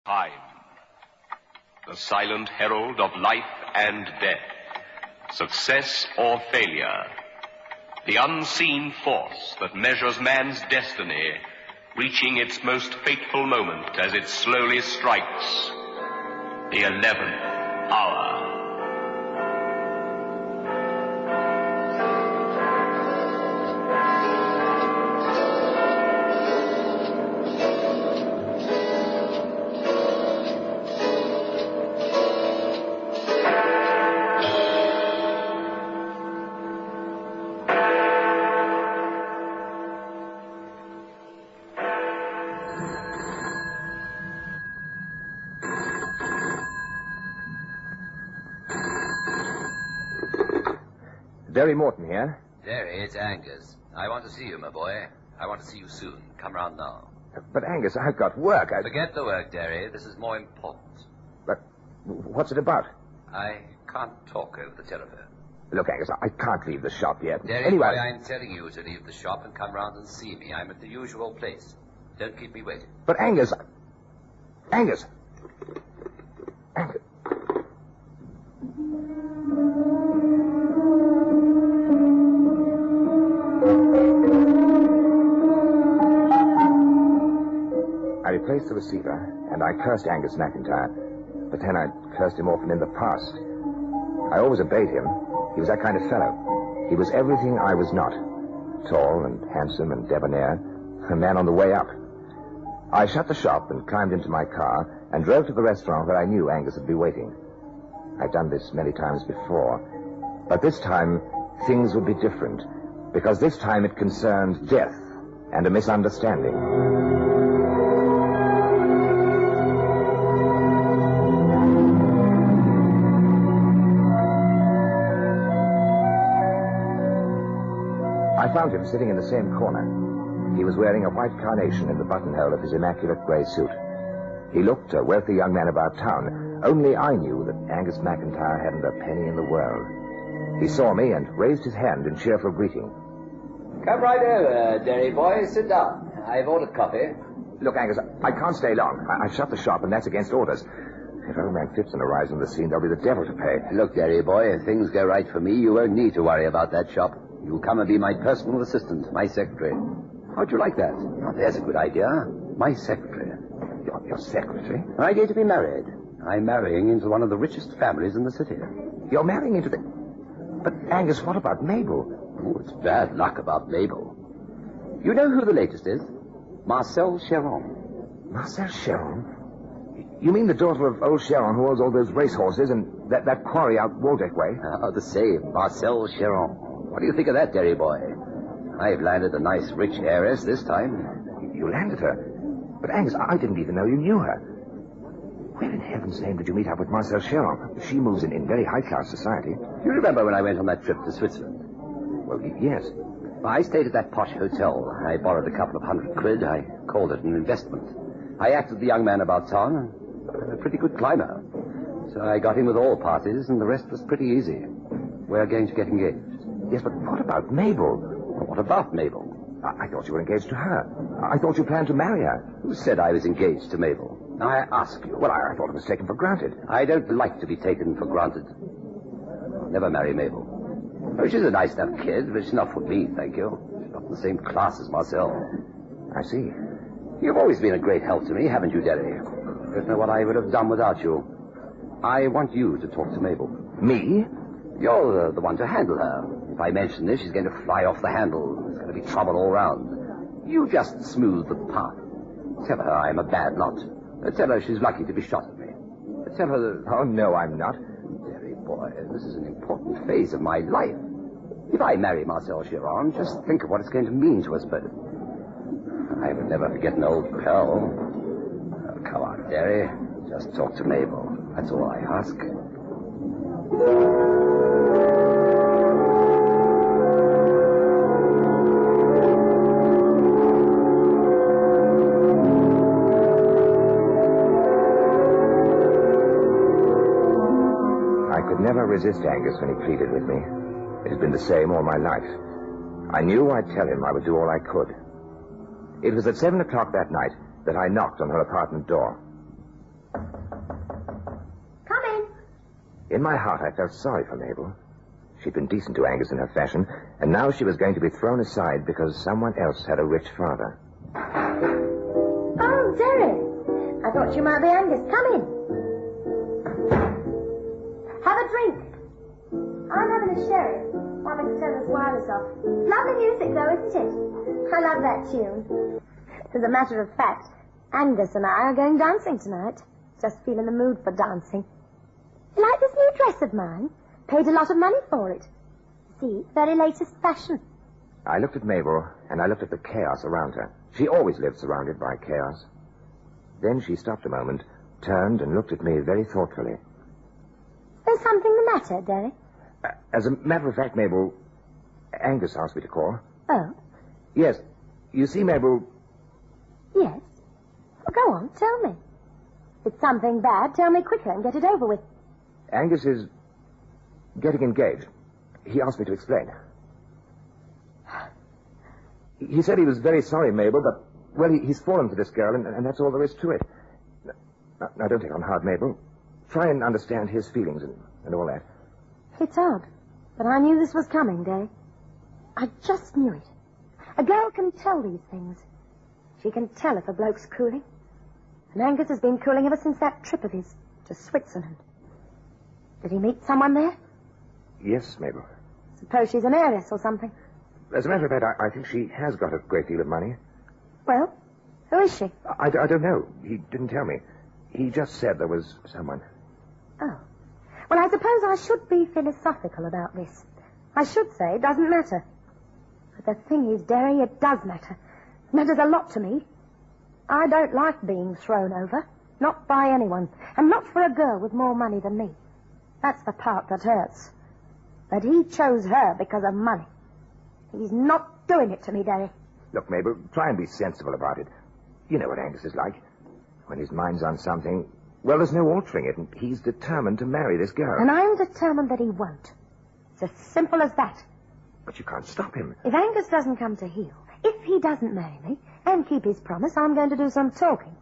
Time, the silent herald of life and death, success or failure, the unseen force that measures man's destiny, reaching its most fateful moment as it slowly strikes the 11th hour. Derry Morton here. Derry, it's Angus. I want to see you, my boy. I want to see you soon. Come round now. But Angus, I've got work. Forget the work, Derry. This is more important. But what's it about? I can't talk over the telephone. Look, Angus, I can't leave the shop yet. Derry, anyway, boy, I'm telling you to leave the shop and come round and see me. I'm at the usual place. Don't keep me waiting. But Angus... Angus! I replaced the receiver, and I cursed Angus McIntyre. But then I cursed him often in the past. I always obeyed him. He was that kind of fellow. He was everything I was not. Tall and handsome and debonair. A man on the way up. I shut the shop and climbed into my car and drove to the restaurant where I knew Angus would be waiting. I'd done this many times before. But this time, things would be different. Because this time it concerned death and a misunderstanding. I found him sitting in the same corner. He was wearing a white carnation in the buttonhole of his immaculate grey suit. He looked a wealthy young man about town. Only I knew that Angus McIntyre hadn't a penny in the world. He saw me and raised his hand in cheerful greeting. Come right over, Derry boy. Sit down. I've ordered coffee. Look, Angus, I can't stay long. I shut the shop, and that's against orders. If old man Phipson arrives on the scene, there'll be the devil to pay. Look, Derry boy, if things go right for me, you won't need to worry about that shop. You'll come and be my personal assistant, my secretary. How'd you like that? Now, there's a good idea. My secretary. Your secretary? I'm going to be married. I'm marrying into one of the richest families in the city. You're marrying into the... But, Angus, what about Mabel? Oh, it's bad luck about Mabel. You know who the latest is? Marcel Cheron. Marcel Cheron? You mean the daughter of old Cheron who owns all those racehorses and that quarry out Waldeck way? The same. Marcel Cheron. What do you think of that, Derry boy? I've landed a nice, rich heiress this time. You landed her? But, Angus, I didn't even know you knew her. Where in heaven's name did you meet up with Marcel Cheron? She moves in very high-class society. Do you remember when I went on that trip to Switzerland? Well, yes. I stayed at that posh hotel. I borrowed a couple of £100. I called it an investment. I acted the young man about town, and a pretty good climber. So I got in with all parties, and the rest was pretty easy. We're going to get engaged. Yes, but what about Mabel? Well, what about Mabel? I thought you were engaged to her. I thought you planned to marry her. Who said I was engaged to Mabel? Now, I ask you. Well, I thought it was taken for granted. I don't like to be taken for granted. I'll never marry Mabel. Oh, she's a nice enough kid, but she's not for me, thank you. She's not in the same class as Marcel. I see. You've always been a great help to me, haven't you, Derry? I don't know what I would have done without you. I want you to talk to Mabel. Me? You're the one to handle her. If I mention this, she's going to fly off the handle. There's going to be trouble all round. You just smooth the path. Tell her I'm a bad lot. Tell her she's lucky to be shot at me. Tell her that... Oh, no, I'm not. Derry boy, this is an important phase of my life. If I marry Marcel Cheron, just think of what it's going to mean to us both. I would never forget an old pal. Oh, come on, Derry. Just talk to Mabel. That's all I ask. I could never resist Angus when he pleaded with me. It had been the same all my life. I knew I'd tell him I would do all I could. It was at 7 o'clock that night that I knocked on her apartment door. In my heart, I felt sorry for Mabel. She'd been decent to Angus in her fashion, and now she was going to be thrown aside because someone else had a rich father. Oh, Derek. I thought you might be Angus. Come in. Have a drink. I'm having a sherry. Wanted to turn this wireless off. Lovely music, though, isn't it? I love that tune. As a matter of fact, Angus and I are going dancing tonight. Just feeling the mood for dancing. You like this new dress of mine? Paid a lot of money for it. See, very latest fashion. I looked at Mabel, and I looked at the chaos around her. She always lived surrounded by chaos. Then she stopped a moment, turned, and looked at me very thoughtfully. There's something the matter, Derek? As a matter of fact, Mabel, Angus asked me to call. Oh? Yes. You see, Mabel... Yes? Well, go on, tell me. If it's something bad, tell me quicker and get it over with. Angus is getting engaged. He asked me to explain. He said he was very sorry, Mabel, but, well, he's fallen for this girl, and that's all there is to it. Now, don't take on hard, Mabel. Try and understand his feelings and all that. It's odd, but I knew this was coming, Derek. I just knew it. A girl can tell these things. She can tell if a bloke's cooling. And Angus has been cooling ever since that trip of his to Switzerland. Did he meet someone there? Yes, Mabel. Suppose she's an heiress or something. As a matter of fact, I think she has got a great deal of money. Well, who is she? I don't know. He didn't tell me. He just said there was someone. Oh. Well, I suppose I should be philosophical about this. I should say it doesn't matter. But the thing is, Derry, it does matter. It matters a lot to me. I don't like being thrown over. Not by anyone. And not for a girl with more money than me. That's the part that hurts. But he chose her because of money. He's not doing it to me, Derry. Look, Mabel, try and be sensible about it. You know what Angus is like. When his mind's on something, well, there's no altering it, and he's determined to marry this girl. And I'm determined that he won't. It's as simple as that. But you can't stop him. If Angus doesn't come to heel, if he doesn't marry me and keep his promise, I'm going to do some talking.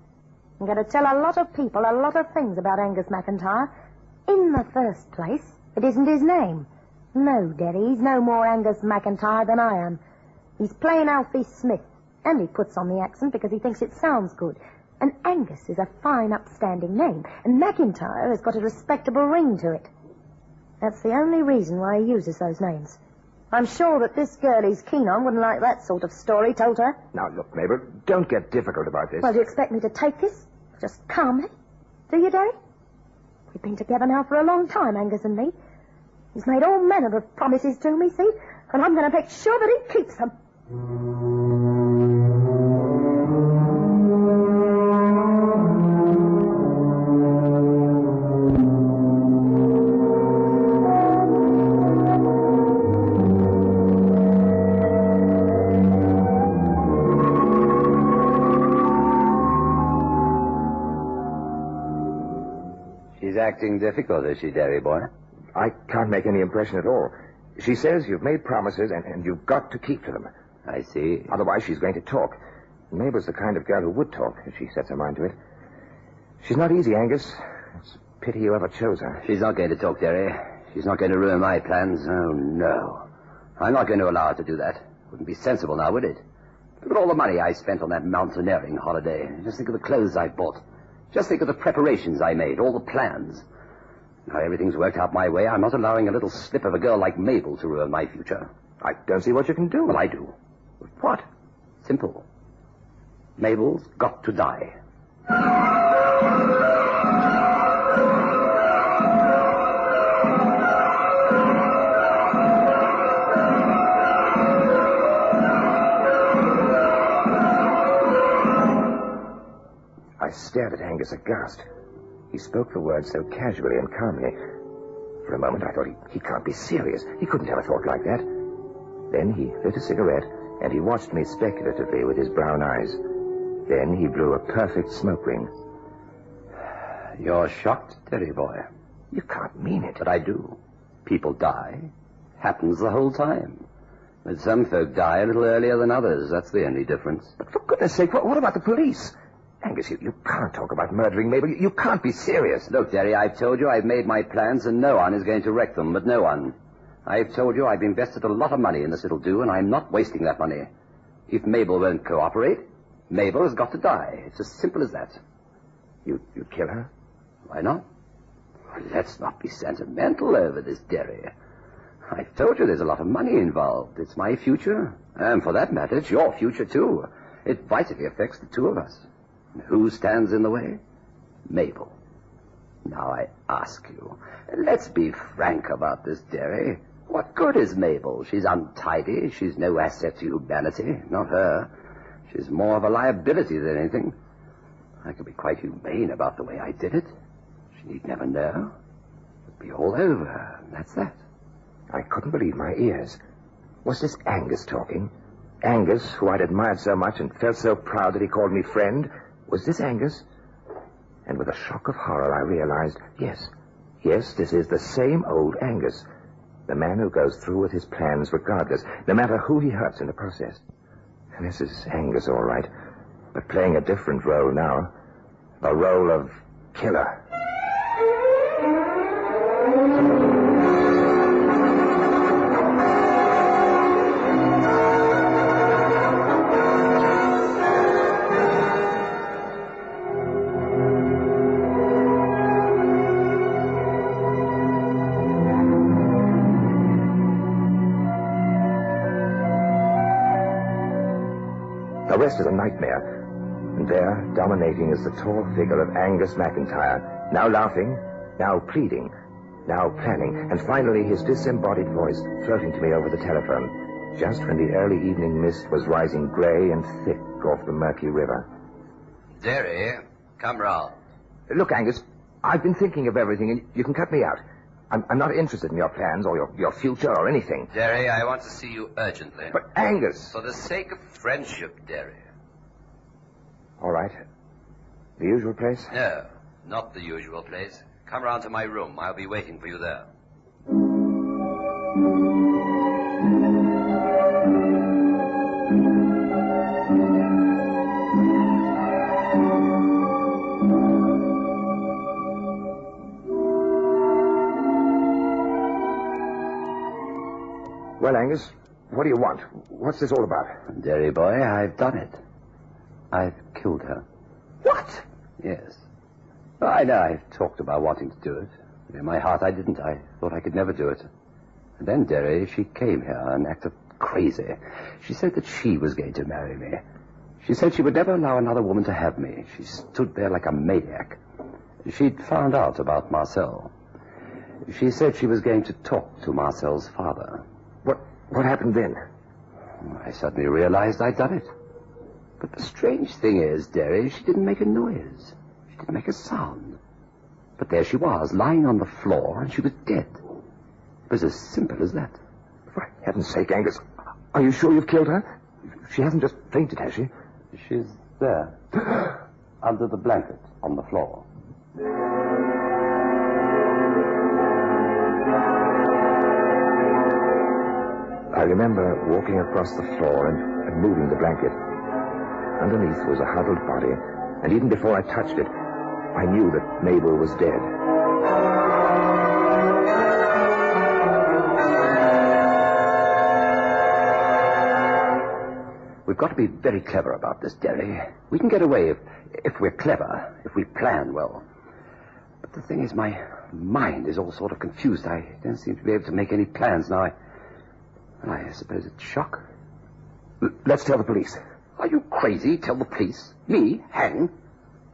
I'm going to tell a lot of people a lot of things about Angus McIntyre. In the first place, it isn't his name. No, Derry, he's no more Angus McIntyre than I am. He's plain Alfie Smith, and he puts on the accent because he thinks it sounds good. And Angus is a fine, upstanding name, and McIntyre has got a respectable ring to it. That's the only reason why he uses those names. I'm sure that this girl he's keen on wouldn't like that sort of story told her. Now, look, Mabel, don't get difficult about this. Well, do you expect me to take this? Just calmly? Do you, Derry? We've been together now for a long time, Angus and me. He's made all manner of promises to me, see? And I'm going to make sure that he keeps them. She's acting difficult, is she, Derry boy? I can't make any impression at all. She says you've made promises and you've got to keep to them. I see. Otherwise, she's going to talk. Mabel's the kind of girl who would talk if she sets her mind to it. She's not easy, Angus. It's a pity you ever chose her. She's not going to talk, Derry. She's not going to ruin my plans. Oh, no. I'm not going to allow her to do that. Wouldn't be sensible now, would it? Look at all the money I spent on that mountaineering holiday. Just think of the clothes I bought. Just think of the preparations I made, all the plans. Now everything's worked out my way. I'm not allowing a little slip of a girl like Mabel to ruin my future. I don't see what you can do. Well, I do. What? Simple. Mabel's got to die. I stared at Angus aghast. He spoke the words so casually and calmly. For a moment, I thought he can't be serious. He couldn't have a thought like that. Then he lit a cigarette, and he watched me speculatively with his brown eyes. Then he blew a perfect smoke ring. You're shocked, Derry boy. You can't mean it. But I do. People die. Happens the whole time. But some folk die a little earlier than others. That's the only difference. But for goodness sake, what about the police? Angus, you can't talk about murdering Mabel. You can't be serious. Look, Derry, I've told you I've made my plans and no one is going to wreck them, but no one. I've told you I've invested a lot of money in this little do, and I'm not wasting that money. If Mabel won't cooperate, Mabel has got to die. It's as simple as that. You'd kill her? Why not? Let's not be sentimental over this, Derry. I've told you there's a lot of money involved. It's my future, and for that matter, it's your future, too. It vitally affects the two of us. And who stands in the way? Mabel. Now I ask you, let's be frank about this, Derry. What good is Mabel? She's untidy. She's no asset to humanity. Not her. She's more of a liability than anything. I could be quite humane about the way I did it. She need never know. It'd be all over, and that's that. I couldn't believe my ears. Was this Angus talking? Angus, who I'd admired so much and felt so proud that he called me friend? Was this Angus? And with a shock of horror, I realized, yes, this is the same old Angus. The man who goes through with his plans regardless, no matter who he hurts in the process. And this is Angus, all right, but playing a different role now. The role of killer. The rest is a nightmare. And there, dominating, is the tall figure of Angus McIntyre, now laughing, now pleading, now planning, and finally his disembodied voice floating to me over the telephone, just when the early evening mist was rising grey and thick off the murky river. Derry, come round. Look, Angus, I've been thinking of everything, and you can cut me out. I'm not interested in your plans or your future or anything. Derry, I want to see you urgently. But, Angus... For the sake of friendship, Derry. All right. The usual place? No, not the usual place. Come round to my room. I'll be waiting for you there. Well, Angus, what do you want? What's this all about? Derry boy, I've done it. I've killed her. What? Yes. I know I've talked about wanting to do it. But in my heart, I didn't. I thought I could never do it. And then, Derry, she came here and acted crazy. She said that she was going to marry me. She said she would never allow another woman to have me. She stood there like a maniac. She'd found out about Marcel. She said she was going to talk to Marcel's father. What happened then? I suddenly realized I'd done it. But the strange thing is, Derry, she didn't make a noise. She didn't make a sound. But there she was, lying on the floor, and she was dead. It was as simple as that. For heaven's sake, Angus, are you sure you've killed her? She hasn't just fainted, has she? She's there, under the blanket on the floor. I remember walking across the floor and moving the blanket. Underneath was a huddled body, and even before I touched it, I knew that Mabel was dead. We've got to be very clever about this, Derry. We can get away if we're clever, if we plan well. But the thing is, my mind is all sort of confused. I don't seem to be able to make any plans now. I suppose it's shock. Let's tell the police. Are you crazy? Tell the police? Me? Hang?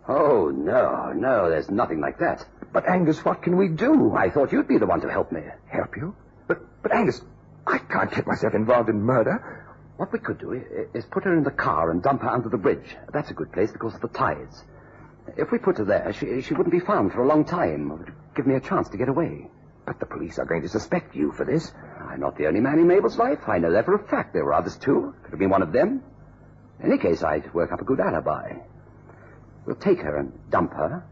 Oh, no, there's nothing like that. But, Angus, what can we do? I thought you'd be the one to help me. Help you? But Angus, I can't get myself involved in murder. What we could do is put her in the car and dump her under the bridge. That's a good place because of the tides. If we put her there, she wouldn't be found for a long time. It would give me a chance to get away. But the police are going to suspect you for this. I'm not the only man in Mabel's life. I know that for a fact. There were others, too. Could have been one of them. In any case, I'd work up a good alibi. We'll take her and dump her,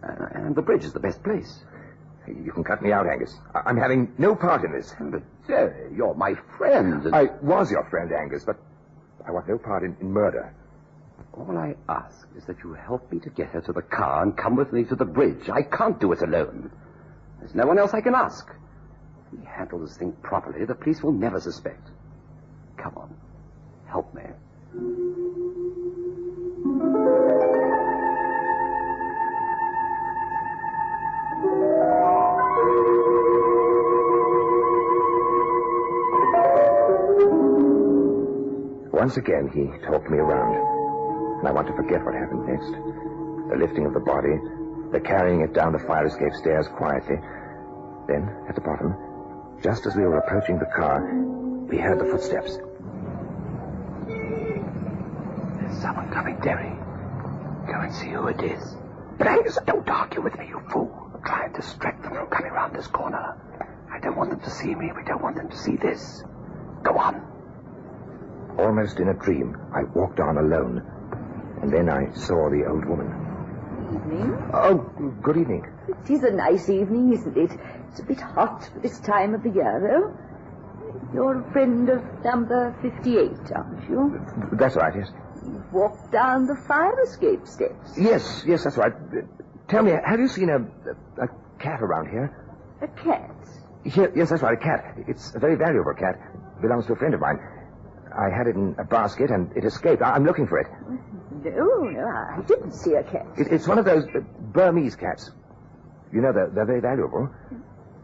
and the bridge is the best place. You can cut me out, Angus. I'm having no part in this. But, Derry, you're my friend. I was your friend, Angus, but I want no part in murder. All I ask is that you help me to get her to the car and come with me to the bridge. I can't do it alone. There's no one else I can ask. If we handle this thing properly, the police will never suspect. Come on. Help me. Once again, he talked me around, and I want to forget what happened next. The lifting of the body, the carrying it down the fire escape stairs quietly. Then, at the bottom, just as we were approaching the car, we heard the footsteps. There's someone coming, Derry. Go and see who it is. But Angus, don't argue with me, you fool. Try and distract them from coming round this corner. I don't want them to see me. We don't want them to see this. Go on. Almost in a dream, I walked on alone. And then I saw the old woman. Evening. Oh, good evening. It is a nice evening, isn't it? It's a bit hot for this time of the year, though. You're a friend of number 58, aren't you? That's right, yes. You've walked down the fire escape steps. Yes, that's right. Tell me, have you seen a cat around here? A cat? Yes, that's right, a cat. It's a very valuable cat. Belongs to a friend of mine. I had it in a basket, and it escaped. I'm looking for it. No, I didn't see a cat. It's one of those Burmese cats. You know, they're very valuable.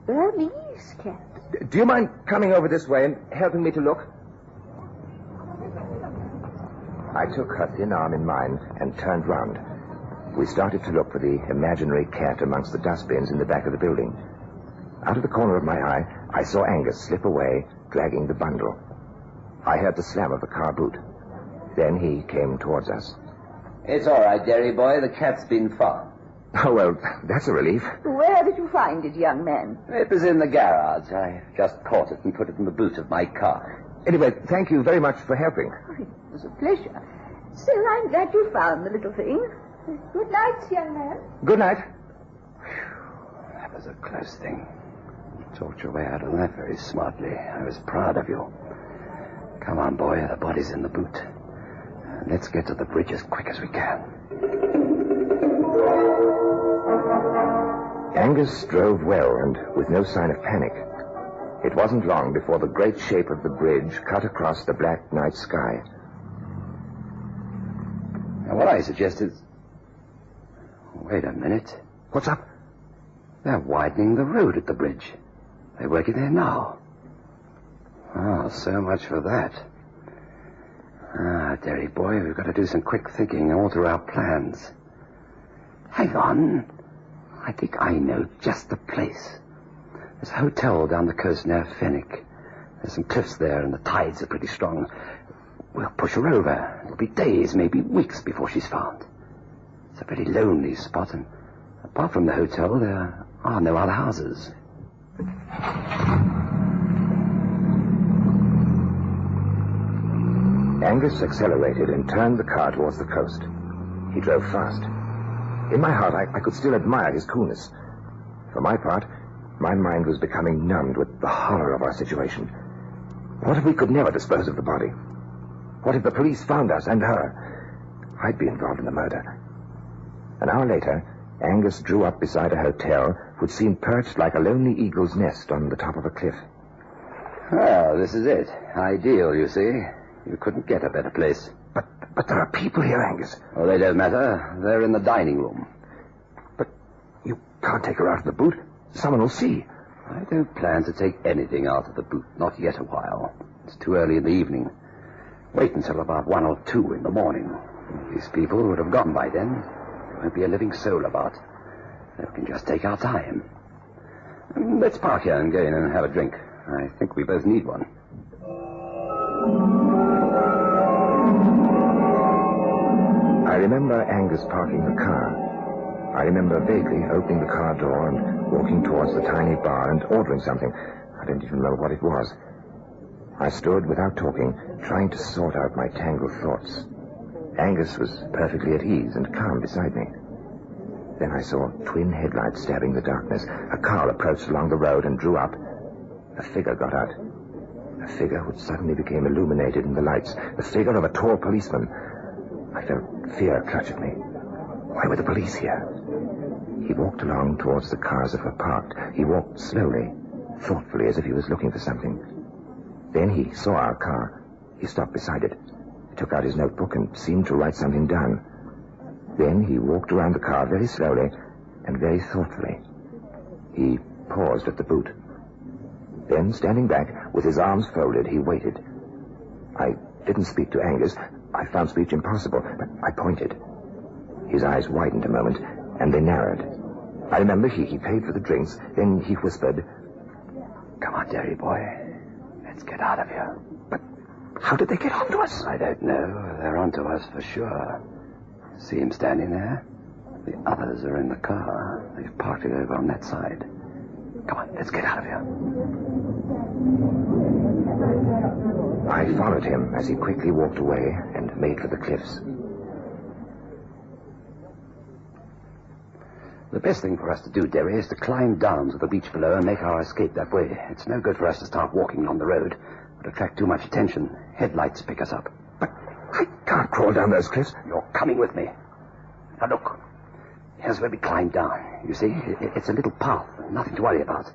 Burmese cat? Do you mind coming over this way and helping me to look? I took her thin arm in mine and turned round. We started to look for the imaginary cat amongst the dustbins in the back of the building. Out of the corner of my eye, I saw Angus slip away, dragging the bundle. I heard the slam of the car boot. Then he came towards us. It's all right, Derry boy. The cat's been found. Oh, well, that's a relief. Where did you find it, young man? It was in the garage. I just caught it and put it in the boot of my car. Anyway, thank you very much for helping. It was a pleasure. Still, I'm glad you found the little thing. Good night, young man. Good night. That was a close thing. You talked your way out of that very smartly. I was proud of you. Come on, boy. The body's in the boot. Let's get to the bridge as quick as we can. Angus drove well and with no sign of panic. It wasn't long before the great shape of the bridge cut across the black night sky. Now, what I suggest is... Wait a minute. What's up? They're widening the road at the bridge. They're working there now. Oh, so much for that. Derry boy, we've got to do some quick thinking and alter our plans. Hang on. I think I know just the place. There's a hotel down the coast near Fenwick. There's some cliffs there and the tides are pretty strong. We'll push her over. It'll be days, maybe weeks before she's found. It's a very lonely spot, and apart from the hotel, there are no other houses. Angus accelerated and turned the car towards the coast. He drove fast. In my heart, I could still admire his coolness. For my part, my mind was becoming numbed with the horror of our situation. What if we could never dispose of the body? What if the police found us and her? I'd be involved in the murder. An hour later, Angus drew up beside a hotel which seemed perched like a lonely eagle's nest on the top of a cliff. Well, this is it. Ideal, you see. You couldn't get a better place. But there are people here, Angus. Oh, they don't matter. They're in the dining room. But you can't take her out of the boot. Someone will see. I don't plan to take anything out of the boot. Not yet a while. It's too early in the evening. Wait until about 1 or 2 in the morning. These people would have gone by then. There won't be a living soul about. We can just take our time. Let's park here and go in and have a drink. I think we both need one. I remember Angus parking the car. I remember vaguely opening the car door and walking towards the tiny bar and ordering something. I don't even remember what it was. I stood without talking, trying to sort out my tangled thoughts. Angus was perfectly at ease and calm beside me. Then I saw twin headlights stabbing the darkness. A car approached along the road and drew up. A figure got out. A figure which suddenly became illuminated in the lights. The figure of a tall policeman. I felt fear clutch at me. Why were the police here? He walked along towards the cars that were parked. He walked slowly, thoughtfully, as if he was looking for something. Then he saw our car. He stopped beside it. He took out his notebook and seemed to write something down. Then he walked around the car very slowly and very thoughtfully. He paused at the boot. Then, standing back, with his arms folded, he waited. I didn't speak to Angus. I found speech impossible, but I pointed. His eyes widened a moment, and they narrowed. I remember he paid for the drinks. Then he whispered, Come on, Derry boy. Let's get out of here. But how did they get onto us? I don't know. They're onto us for sure. See him standing there? The others are in the car. They've parked it over on that side. Come on, let's get out of here. I followed him as he quickly walked away and made for the cliffs. The best thing for us to do, Derry, is to climb down to the beach below and make our escape that way. It's no good for us to start walking on the road. It would attract too much attention. Headlights pick us up. But I can't crawl down those cliffs. You're coming with me. Now look, here's where we climb down. You see, it's a little path, nothing to worry about.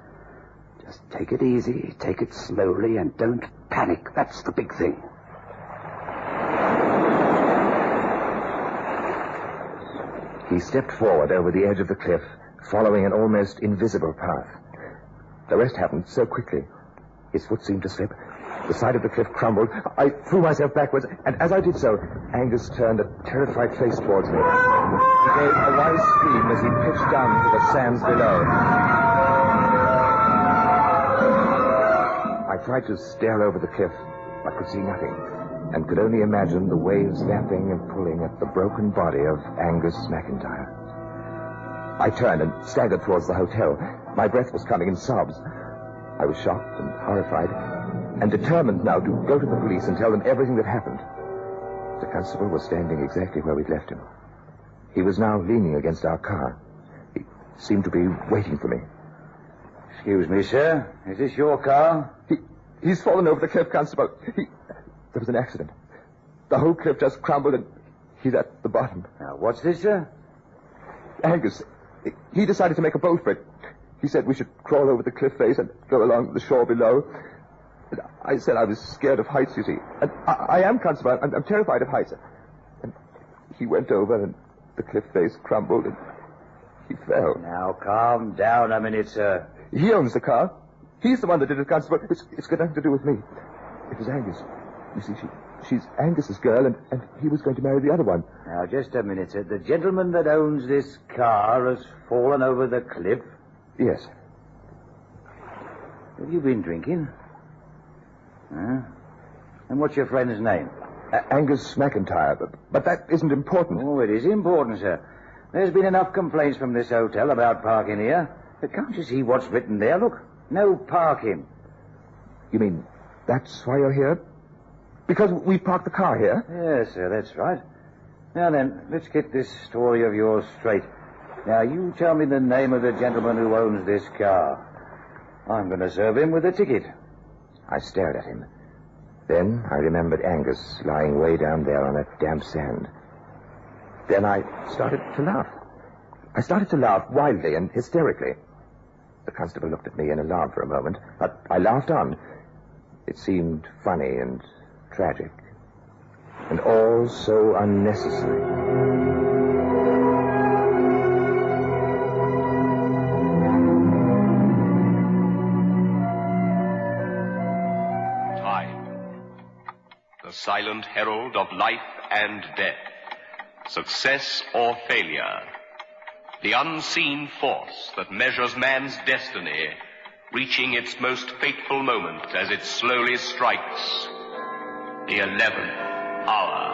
Just take it easy, take it slowly, and don't panic. That's the big thing. He stepped forward over the edge of the cliff, following an almost invisible path. The rest happened so quickly. His foot seemed to slip. The side of the cliff crumbled. I threw myself backwards, and as I did so, Angus turned a terrified face towards me. He gave a wild scream as he pitched down to the sands below. I tried to stare over the cliff, but could see nothing, and could only imagine the waves lapping and pulling at the broken body of Angus McIntyre. I turned and staggered towards the hotel. My breath was coming in sobs. I was shocked and horrified, and determined now to go to the police and tell them everything that happened. The constable was standing exactly where we'd left him. He was now leaning against our car. He seemed to be waiting for me. Excuse me, sir. Is this your car? He's fallen over the cliff, Constable. There was an accident. The whole cliff just crumbled, and he's at the bottom. Now, what's this, sir? Angus, he decided to make a boat for it. He said we should crawl over the cliff face and go along the shore below. And I said I was scared of heights, you see. And I am, Constable. I'm terrified of heights. And he went over, and the cliff face crumbled, and he fell. Now, calm down a minute, sir. He owns the car. He's the one that did it, Constable. It's got nothing to do with me. It was Angus. You see, she's Angus's girl, and he was going to marry the other one. Now, just a minute, sir. The gentleman that owns this car has fallen over the cliff? Yes. Have you been drinking? Huh? And what's your friend's name? Angus McIntyre. But that isn't important. Oh, it is important, sir. There's been enough complaints from this hotel about parking here. But can't you see what's written there? Look, no parking. You mean that's why you're here? Because we parked the car here? Yes, sir, that's right. Now then, let's get this story of yours straight. Now, you tell me the name of the gentleman who owns this car. I'm going to serve him with a ticket. I stared at him. Then I remembered Angus lying way down there on that damp sand. Then I started to laugh. I started to laugh wildly and hysterically. The constable looked at me in alarm for a moment, but I laughed on. It seemed funny and tragic, and all so unnecessary. Time, the silent herald of life and death, success or failure, the unseen force that measures man's destiny, reaching its most fateful moment as it slowly strikes the 11th hour.